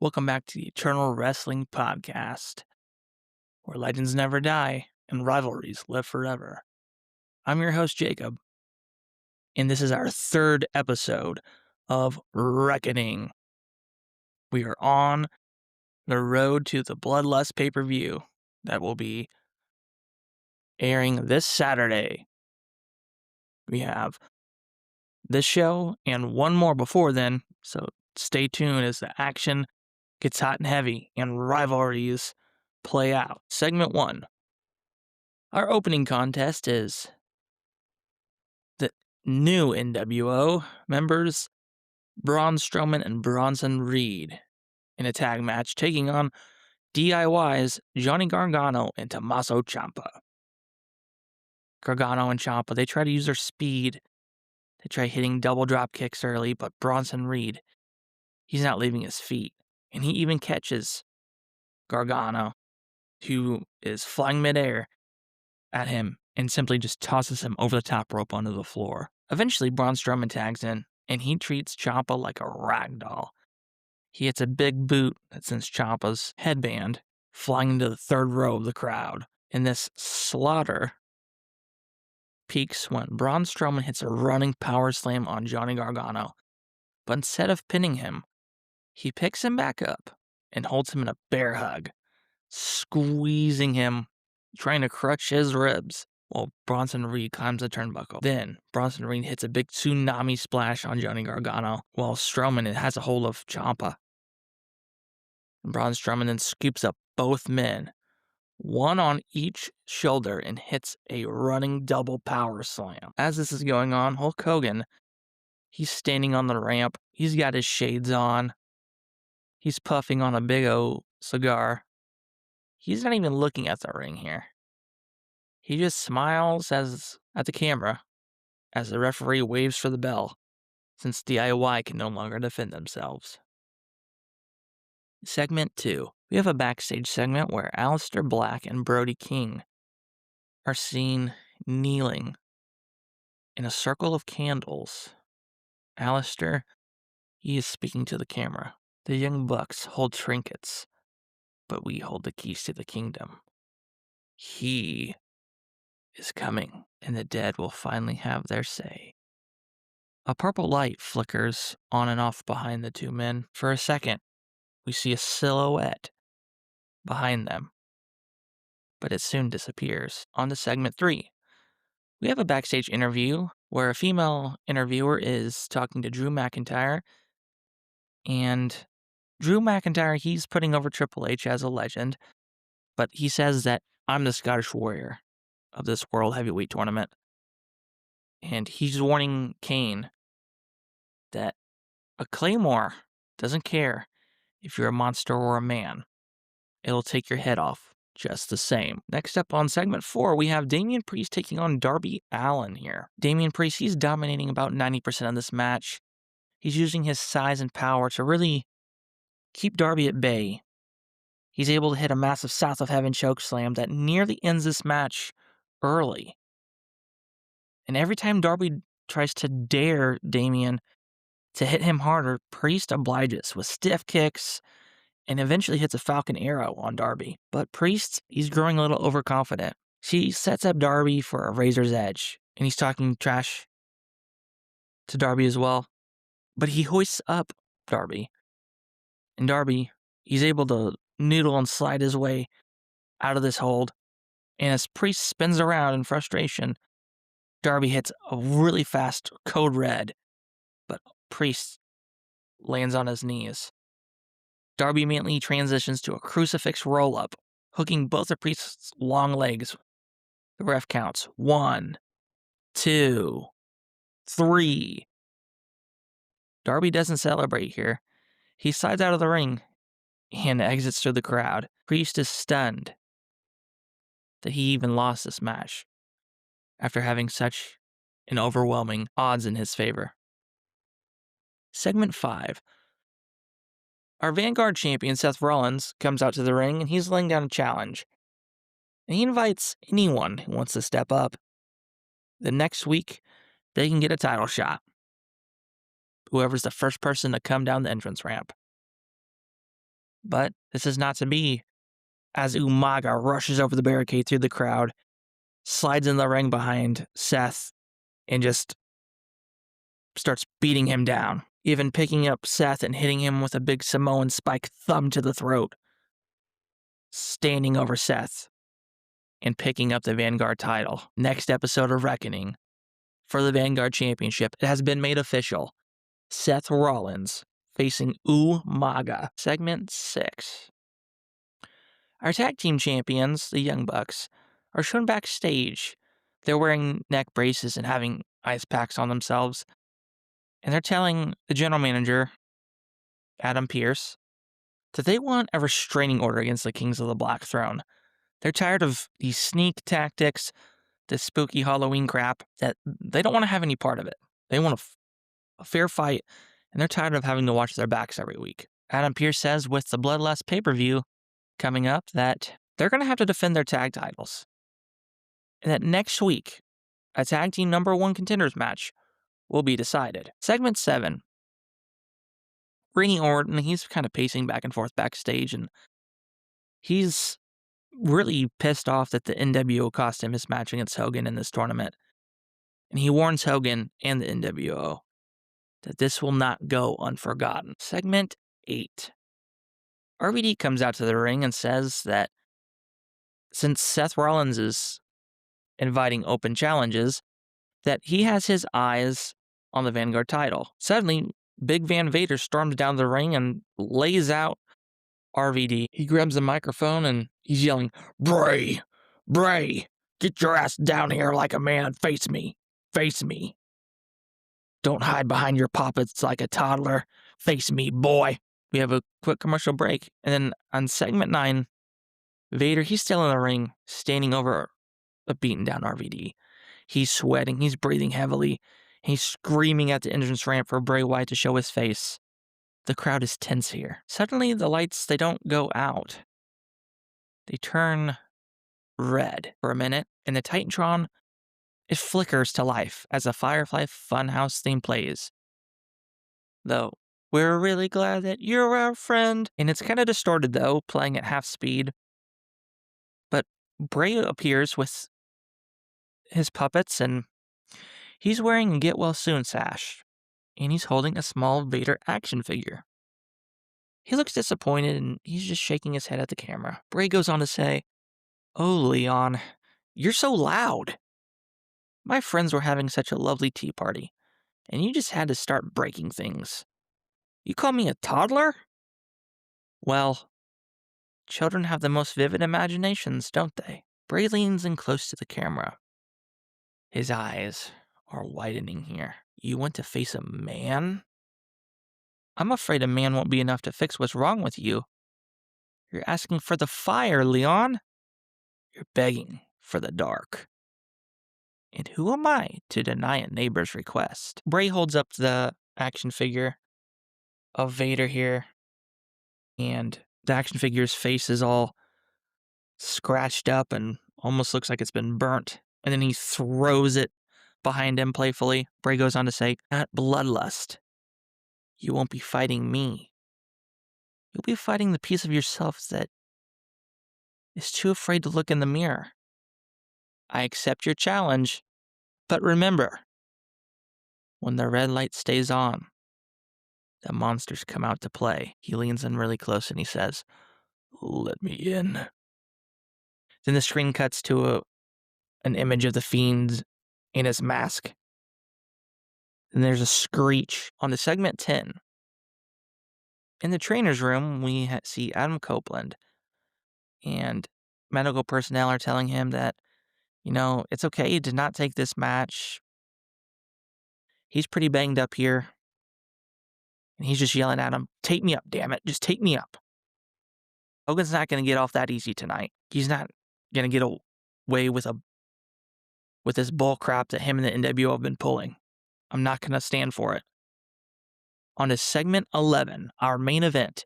Welcome back to the Eternal Wrestling Podcast, where legends never die and rivalries live forever. I'm your host, Jacob, and this is our third episode of Reckoning. We are on the road to the Bloodlust pay-per-view that will be airing this Saturday. We have this show and one more before then, so stay tuned as the action gets hot and heavy and rivalries play out. Segment 1. Our opening contest is the new NWO members, Braun Strowman and Bronson Reed, in a tag match taking on DIY's Johnny Gargano and Tommaso Ciampa. Gargano and Ciampa, they try to use their speed. They try hitting double drop kicks early, but Bronson Reed, he's not leaving his feet. And he even catches Gargano, who is flying midair at him, and simply just tosses him over the top rope onto the floor. Eventually, Braun Strowman tags in, and he treats Ciampa like a rag doll. He hits a big boot that sends Ciampa's headband flying into the third row of the crowd. And this slaughter peaks when Braun Strowman hits a running power slam on Johnny Gargano. But instead of pinning him, he picks him back up and holds him in a bear hug, squeezing him, trying to crush his ribs while Bronson Reed climbs the turnbuckle. Then, Bronson Reed hits a big tsunami splash on Johnny Gargano while Strowman has a hold of Ciampa. Braun Strowman then scoops up both men, one on each shoulder, and hits a running double power slam. As this is going on, Hulk Hogan, he's standing on the ramp. He's got his shades on. He's puffing on a big O cigar. He's not even looking at the ring here. He just smiles at the camera as the referee waves for the bell, since DIY can no longer defend themselves. Segment 2. We have a backstage segment where Aleister Black and Brody King are seen kneeling in a circle of candles. Aleister, he is speaking to the camera. The Young Bucks hold trinkets, but we hold the keys to the kingdom. He is coming, and the dead will finally have their say. A purple light flickers on and off behind the two men. For a second, we see a silhouette behind them, but it soon disappears. On to segment 3. We have a backstage interview where a female interviewer is talking to Drew McIntyre, and Drew McIntyre, he's putting over Triple H as a legend, but he says that I'm the Scottish Warrior of this World Heavyweight Tournament, and he's warning Kane that a Claymore doesn't care if you're a monster or a man. It'll take your head off just the same. Next up on segment 4, we have Damian Priest taking on Darby Allin here. Damian Priest, he's dominating about 90% of this match. He's using his size and power to really keep Darby at bay. He's able to hit a massive South of Heaven chokeslam that nearly ends this match early. And every time Darby tries to dare Damian to hit him harder, Priest obliges with stiff kicks and eventually hits a Falcon Arrow on Darby. But Priest, he's growing a little overconfident. He sets up Darby for a razor's edge, and he's talking trash to Darby as well. But he hoists up Darby, and Darby, he's able to noodle and slide his way out of this hold. And as Priest spins around in frustration, Darby hits a really fast code red, but Priest lands on his knees. Darby immediately transitions to a crucifix roll-up, hooking both of Priest's long legs. The ref counts 1, 2, 3. Darby doesn't celebrate here. He slides out of the ring and exits through the crowd. Priest is stunned that he even lost this match after having such an overwhelming odds in his favor. Segment 5. Our Vanguard champion, Seth Rollins, comes out to the ring, and he's laying down a challenge. And he invites anyone who wants to step up. The next week, they can get a title shot. Whoever's the first person to come down the entrance ramp. But this is not to be, as Umaga rushes over the barricade through the crowd, slides in the ring behind Seth, and just starts beating him down, even picking up Seth and hitting him with a big Samoan spike thumb to the throat, standing over Seth and picking up the Vanguard title. Next episode of Reckoning for the Vanguard Championship, it has been made official. Seth Rollins facing Umaga. Segment 6. Our tag team champions, the Young Bucks, are shown backstage. They're wearing neck braces and having ice packs on themselves. And they're telling the general manager, Adam Pearce, that they want a restraining order against the Kings of the Black Throne. They're tired of these sneak tactics, this spooky Halloween crap, that they don't want to have any part of it. They want a fair fight, and they're tired of having to watch their backs every week. Adam Pearce says with the Bloodlust pay-per-view coming up that they're going to have to defend their tag titles. And that next week, a tag team #1 contenders match will be decided. Segment 7. Randy Orton, he's kind of pacing back and forth backstage, and he's really pissed off that the NWO cost him his match against Hogan in this tournament. And he warns Hogan and the NWO that this will not go unforgotten. Segment 8. RVD comes out to the ring and says that since Seth Rollins is inviting open challenges, that he has his eyes on the Vanguard title. Suddenly, Big Van Vader storms down the ring and lays out RVD. He grabs the microphone and he's yelling, Bray! Bray! Get your ass down here like a man and face me! Face me! Don't hide behind your puppets like a toddler. Face me, boy! We have a quick commercial break, and then on segment 9, Vader, he's still in the ring, standing over a beaten down RVD. He's sweating, he's breathing heavily, he's screaming at the entrance ramp for Bray Wyatt to show his face. The crowd is tense here. Suddenly, the lights, they don't go out. They turn red for a minute, and the Titantron, it flickers to life as a Firefly Funhouse theme plays. Though, we're really glad that you're our friend. And it's kind of distorted, though, playing at half speed. But Bray appears with his puppets, and he's wearing a Get Well Soon sash. And he's holding a small Vader action figure. He looks disappointed, and he's just shaking his head at the camera. Bray goes on to say, Oh, Leon, you're so loud. My friends were having such a lovely tea party, and you just had to start breaking things. You call me a toddler? Well, children have the most vivid imaginations, don't they? Bray leans in close to the camera. His eyes are widening here. You want to face a man? I'm afraid a man won't be enough to fix what's wrong with you. You're asking for the fire, Leon. You're begging for the dark. And who am I to deny a neighbor's request? Bray holds up the action figure of Vader here, and the action figure's face is all scratched up and almost looks like it's been burnt. And then he throws it behind him playfully. Bray goes on to say, At Bloodlust, you won't be fighting me. You'll be fighting the piece of yourself that is too afraid to look in the mirror. I accept your challenge, but remember, when the red light stays on, the monsters come out to play. He leans in really close and he says, Let me in. Then the screen cuts to an image of the Fiend in his mask. And there's a screech on the segment 10. In the trainer's room, we see Adam Copeland. And medical personnel are telling him that, it's okay to not take this match. He's pretty banged up here. And he's just yelling at him, Take me up, damn it. Just take me up. Hogan's not going to get off that easy tonight. He's not going to get away with this bull crap that him and the NWO have been pulling. I'm not going to stand for it. On to segment 11, our main event,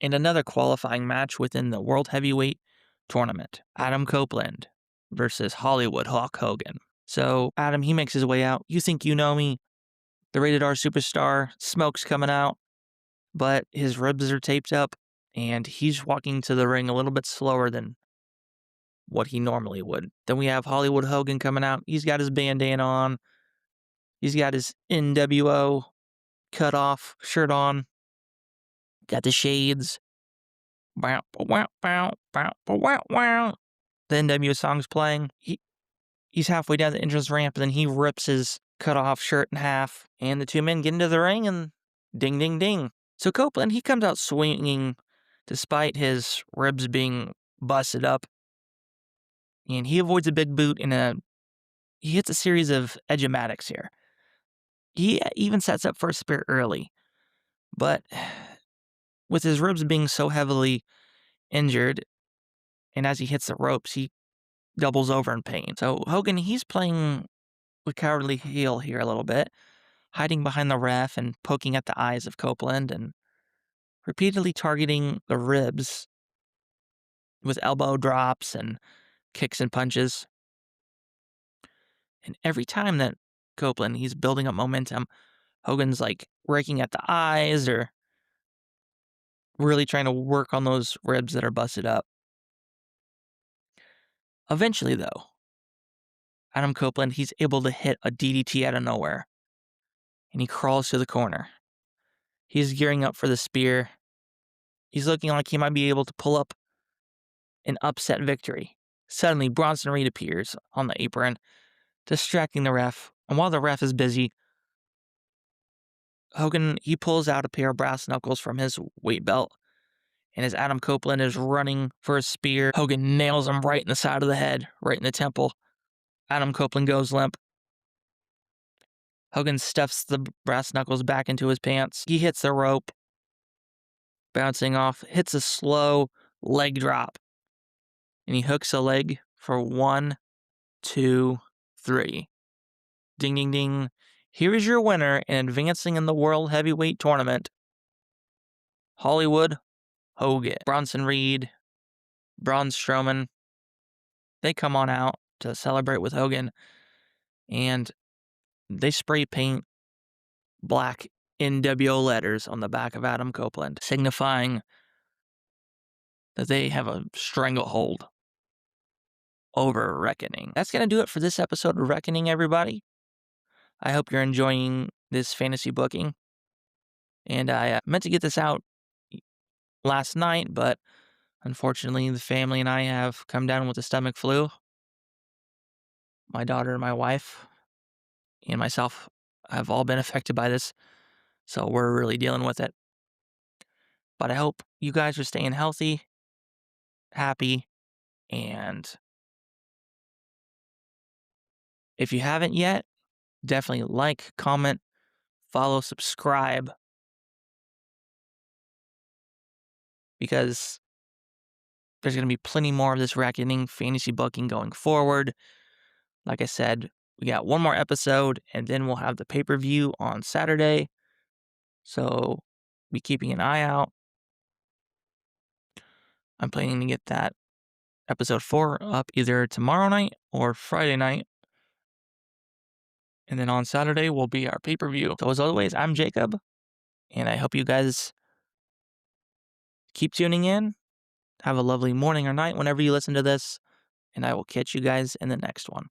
and another qualifying match within the World Heavyweight Tournament. Adam Copeland versus Hollywood Hulk Hogan. So Adam, he makes his way out. You think you know me? The Rated R Superstar, smoke's coming out. but his ribs are taped up, and he's walking to the ring a little bit slower than what he normally would. Then we have Hollywood Hogan coming out. He's got his bandana on. He's got his NWO cut off shirt on. Got the shades. Wow, wow, wow, wow, wow, wow. The NWO song's playing. He's halfway down the entrance ramp, and then he rips his cut off shirt in half, and the two men get into the ring, and ding, ding, ding. So Copeland, he comes out swinging despite his ribs being busted up, and he avoids a big boot he hits a series of edge-o-matics here. He even sets up for a spear early, but with his ribs being so heavily injured, and as he hits the ropes, he doubles over in pain. So Hogan, he's playing with cowardly heel here a little bit, hiding behind the ref and poking at the eyes of Copeland and repeatedly targeting the ribs with elbow drops and kicks and punches. And every time that Copeland, he's building up momentum, Hogan's like raking at the eyes or really trying to work on those ribs that are busted up. Eventually, though, Adam Copeland, he's able to hit a DDT out of nowhere, and he crawls to the corner. He's gearing up for the spear. He's looking like he might be able to pull up an upset victory. Suddenly, Bronson Reed appears on the apron, distracting the ref. And while the ref is busy, Hogan, he pulls out a pair of brass knuckles from his weight belt. And as Adam Copeland is running for a spear, Hogan nails him right in the side of the head, right in the temple. Adam Copeland goes limp. Hogan stuffs the brass knuckles back into his pants. He hits the rope, bouncing off, hits a slow leg drop. And he hooks a leg for 1, 2, 3. Ding, ding, ding. Here is your winner and advancing in the World Heavyweight Tournament, Hollywood Hogan. Bronson Reed, Braun Strowman, they come on out to celebrate with Hogan, and they spray paint black NWO letters on the back of Adam Copeland, signifying that they have a stranglehold over Reckoning. That's going to do it for this episode of Reckoning, everybody. I hope you're enjoying this fantasy booking. And I meant to get this out last night, but unfortunately, the family and I have come down with the stomach flu. My daughter and my wife and myself have all been affected by this, so we're really dealing with it. But I hope you guys are staying healthy, happy, and if you haven't yet, definitely like, comment, follow, subscribe, because there's going to be plenty more of this Reckoning fantasy booking going forward. Like I said, we got one more episode, and then we'll have the pay-per-view on Saturday. So be keeping an eye out. I'm planning to get that episode 4 up either tomorrow night or Friday night. And then on Saturday will be our pay-per-view. So as always, I'm Jacob, and I hope you guys keep tuning in. Have a lovely morning or night whenever you listen to this, and I will catch you guys in the next one.